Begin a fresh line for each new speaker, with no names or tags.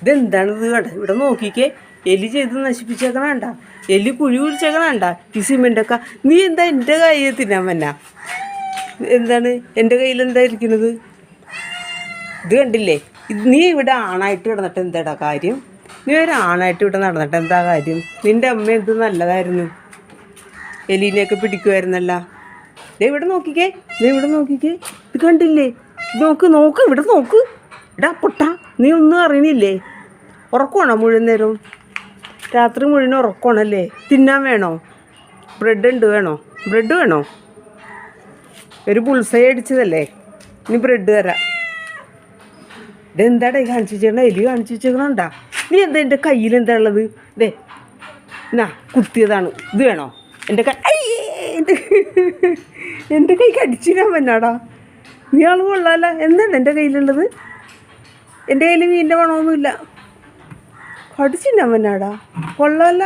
ഇതെന്താണിത് കണ്ട ഇവിടെ നോക്കിക്കേ, എലി ചെയ്ത് നശിപ്പിച്ചേക്കണണ്ട, എലി കുഴി കുഴിച്ചേക്കണണ്ട ഈ സിമെൻ്റൊക്കെ. നീ എന്താ എൻ്റെ കയ്യിൽ തിന്നാൻ വന്ന? എന്താണ് എൻ്റെ കയ്യിൽ എന്താ ഇരിക്കുന്നത്? ഇത് കണ്ടില്ലേ? നീ ഇവിടെ ആണായിട്ട് കിടന്നിട്ട് എന്താടാ കാര്യം? നീ ഒരു ആണായിട്ട് ഇവിടെ നടന്നിട്ട് എന്താ കാര്യം? നിൻ്റെ അമ്മ എന്ത് നല്ലതായിരുന്നു, എലീനെയൊക്കെ പിടിക്കുമായിരുന്നല്ല. ഇവിടെ നോക്കിക്കേ, ഇവിടെ നോക്കിക്കേ, ഇത് കണ്ടില്ലേ? നോക്ക് നോക്ക്, ഇവിടെ നോക്ക്. എടാ പൊട്ട, നീ ഒന്നും അറിയണില്ലേ? ഉറക്കമാണോ മുഴുവൻ നേരവും? രാത്രി മുഴുവൻ ഉറക്കമാണല്ലേ? തിന്നാൻ വേണോ? ബ്രെഡ് ഉണ്ട്, വേണോ? ബ്രെഡ് വേണോ? ഒരു പുൾസൈ അടിച്ചതല്ലേ, ഇനി ബ്രെഡ് തരാം. ഇതെന്താടാ കാണിച്ചു വെച്ചേക്കണ? എലി കാണിച്ചു വെച്ചേക്കണണ്ടാ? നീ എന്താ എൻ്റെ കയ്യിൽ എന്താ ഉള്ളത്? ഇതേ എന്നാ കുത്തിയതാണ്, ഇത് വേണോ? എൻ്റെ കൈ എൻ്റെ കൈ കടിച്ചിടാൻ വന്നാടാ. നീ ആൾ കൊള്ളാമല്ല. എന്താണ് എൻ്റെ കയ്യിലുള്ളത്? എൻ്റെ കയ്യിൽ മീനിൻ്റെ മണമൊന്നുമില്ല. കടിച്ചിടാൻ വന്നാടാ, കൊള്ളാമല്ല.